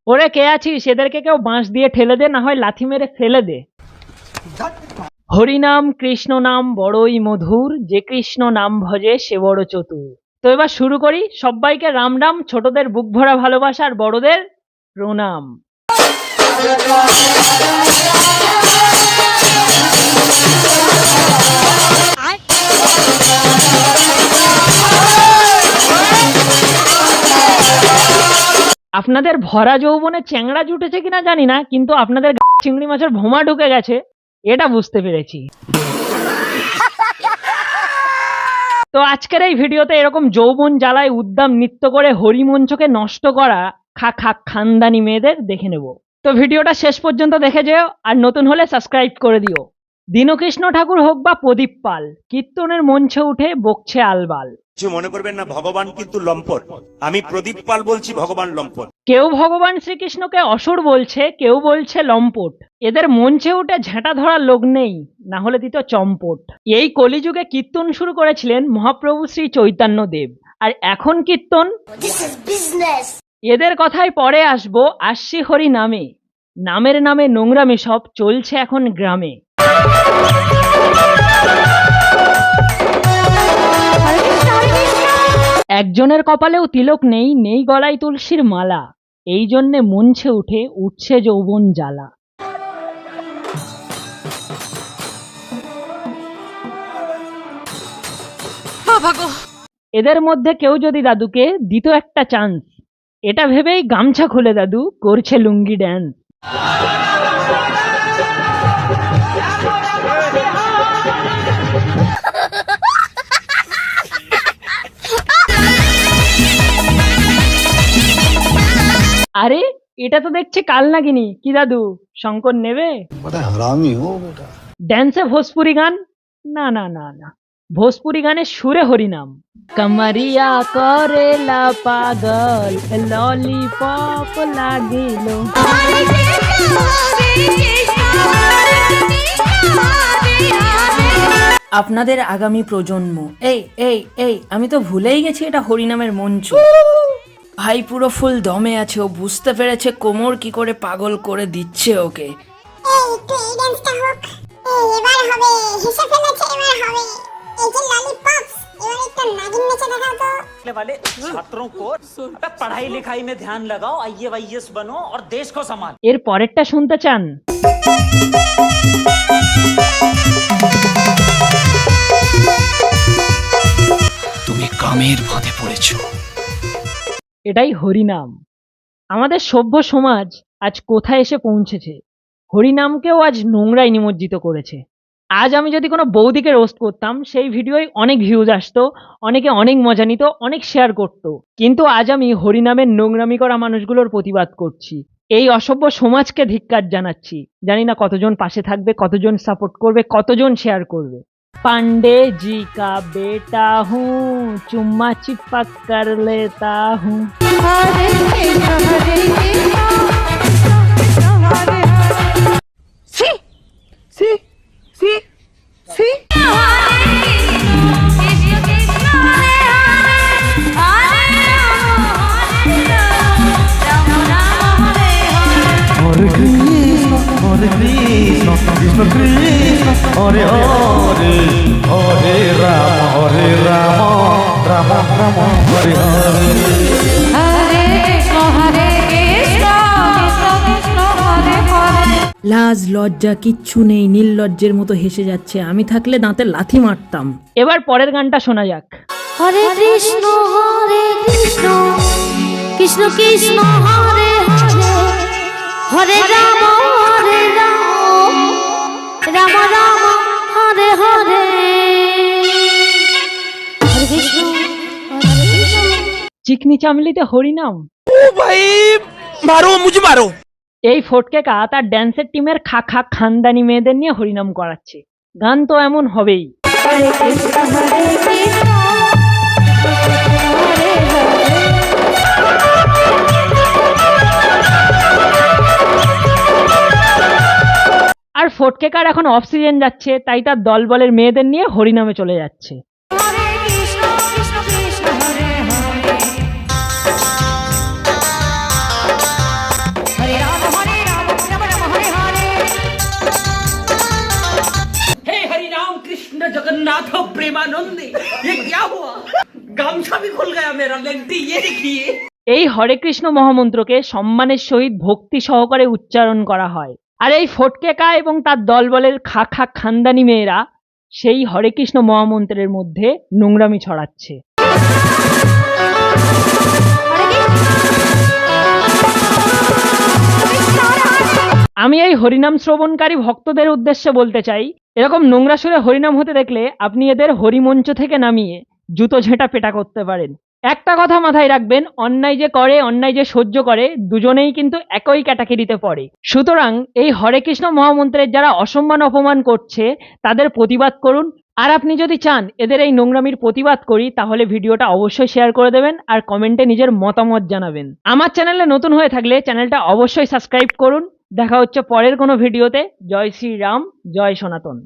ওরে কে আছিস, এদেরকে কেউ বাঁশ দিয়ে ঠেলে দে, না হয় লাথি মেরে ফেলে দে। হরিনাম কৃষ্ণ নাম বড়ই মধুর, যে কৃষ্ণ নাম ভজে সে বড় চতুর। তো এবার শুরু করি। সবাইকে রাম রাম, ছোটদের বুক ভরা ভালোবাসা আর বড়দের প্রণাম। আপনাদের ভরা যৌবনে চ্যাংড়া জুটেছে কিনা জানি না, কিন্তু আপনাদের চিংড়ি মাছের ভোমা ঢুকে গেছে এটা বুঝতে পেরেছি। তো আজকের এই ভিডিওতে এরকম যৌবন জ্বালায় উদ্দাম নৃত্য করে হরিমঞ্চকে নষ্ট করা খানদানি মেয়েদের দেখে নেব। তো ভিডিওটা শেষ পর্যন্ত দেখে যেও, আর নতুন হলে সাবস্ক্রাইব করে দিও। দীনকৃষ্ণ ঠাকুর হোক বা প্রদীপ পাল, কীর্তনের মঞ্চে উঠে বকছে আলবাল। কিছু মনে করবেন না, ভগবান কিন্তু লম্পট। আমি প্রদীপ পাল বলছি, ভগবান লম্পট। কেউ ভগবান শ্রীকৃষ্ণকে অসুর বলছে, কেউ বলছে লম্পট। এদের মঞ্চে উঠে ঝেঁটা ধরার লোক নেই, না হলে দিত চম্পট। এই কলিযুগে কীর্তন শুরু করেছিলেন মহাপ্রভু শ্রী চৈতন্য দেব, আর এখন কীর্তন এদের কথায় পরে আসবো। আসছি হরি নামে, নামের নামে নোংরামি সব চলছে এখন গ্রামে। একজনের কপালেও তিলক নেই, নেই গলায় তুলসীর মালা, এই জন্যে মঞ্চে উঠছে যৌবন জ্বালা। এদের মধ্যে কেউ যদি দাদুকে দিত একটা চান্স, এটা ভেবেই গামছা খুলে দাদু করছে লুঙ্গি ড্যান্স। আরে এটা তো দেখছি কাল নাগিনী, কি দাদু শঙ্কর নেবে? ড্যান্সে ভোজপুরি গান? না না না না, ভোজপুরি গানের সুরে হরিনাম। কমরিয়া করেলা পাগল, ললিপপ লাগিল। আপনাদের আগামী প্রজন্ম, এই এই এই আমি তো ভুলেই গেছি এটা হরিনামের মঞ্চ। ভাই পুরো ফুল দমে আছে, ও বুঝতে পেরেছে কোমর কি করে পাগল করে দিচ্ছে ওকে। वाले छात्रों को पढ़ाई लिखाई में ध्यान लगाओ, IAS बनो और देश को संभालो। এর পরেরটা শুনতে চান? তুমি কামের ফাঁদে পড়েছো। এটাই হরিনাম। আমাদের সভ্য সমাজ আজ কোথায় এসে পৌঁছেছে, হরিনামকেও আজ নোংরায় নিমজ্জিত করেছে। আজ আমি যদি কোনো বৌদিকে রোস্ট করতাম, সেই ভিডিওয় অনেক ভিউজ আসতো, অনেকে অনেক মজা নিত, অনেক শেয়ার করত। কিন্তু আজ আমি হরিনামের নোংরামি করা মানুষগুলোর প্রতিবাদ করছি, এই অসভ্য সমাজকে ধিক্কার জানাচ্ছি। জানি না কতজন পাশে থাকবে, কতজন সাপোর্ট করবে, কতজন শেয়ার করবে। पांडे जी का बेटा हूँ, चुम्मा चिपक कर लेता हूँ। सी सी सी सी हरे कृष्ण कृष्ण कृष्ण हरे हरे हरे राम राम राम हरे हरे हरे कृष्ण कृष्ण कृष्ण हरे हरे। লাজ লজ্জা কিচ্ছু নেই, নির্লজ্জের মতো হেসে যাচ্ছে। আমি থাকলে দাঁতে লাথি মারতাম। এবার পরের গানটা শোনা যাক। हरे कृष्ण कृष्ण कृष्ण हरे हरे हरे राम राम राम हरे हरे। हरे कृष्ण চিকনি চামলিতে হরিনাম। ও ভাই মারো, মুঝে মারো। এই ফটকে কা তার ড্যান্সের টিমের খানদানি মেয়েদের নিয়ে হরিনাম করাচ্ছে। গান তো এমন হবেই। हरे कृष्ण हरे हरे। আর ফটকেকার এখন অফ সিজন যাচ্ছে, তাই তার দলবলের মেয়েদের নিয়ে হরিনামে চলে যাচ্ছে। हरे कृष्ण कृष्ण हरे हरे। এই হরে কৃষ্ণ মহামন্ত্রকে সম্মানের সহিত ভক্তি সহকারে উচ্চারণ করা হয়। আর এই ফটকেকা এবং তার দলবলের খা খা খানদানি মেয়েরা সেই হরে কৃষ্ণ মহামন্ত্রের মধ্যে নোংরামি ছড়াচ্ছে। আমি এই হরিনাম শ্রবণকারী ভক্তদের উদ্দেশ্যে বলতে চাই, এরকম নোংরা সুরে হরিনাম হতে দেখলে আপনি এদের হরিমঞ্চ থেকে নামিয়ে জুতো ঝেঁটা পেটা করতে পারেন। একটা কথা মাথায় রাখবেন, অন্যায় যে করে, অন্যায় যে সহ্য করে, দুজনেই কিন্তু একই ক্যাটাগরিতে পড়ে। সুতরাং এই হরে কৃষ্ণ মহামন্ত্রের যারা অসম্মান অপমান করছে তাদের প্রতিবাদ করুন। আর আপনি যদি চান এদের এই নোংরামির প্রতিবাদ করি, তাহলে ভিডিওটা অবশ্যই শেয়ার করে দেবেন আর কমেন্টে নিজের মতামত জানাবেন। আমার চ্যানেলে নতুন হয়ে থাকলে চ্যানেলটা অবশ্যই সাবস্ক্রাইব করুন। দেখা হচ্ছে পরের কোনো ভিডিওতে। জয় শ্রী রাম, জয় সনাতন।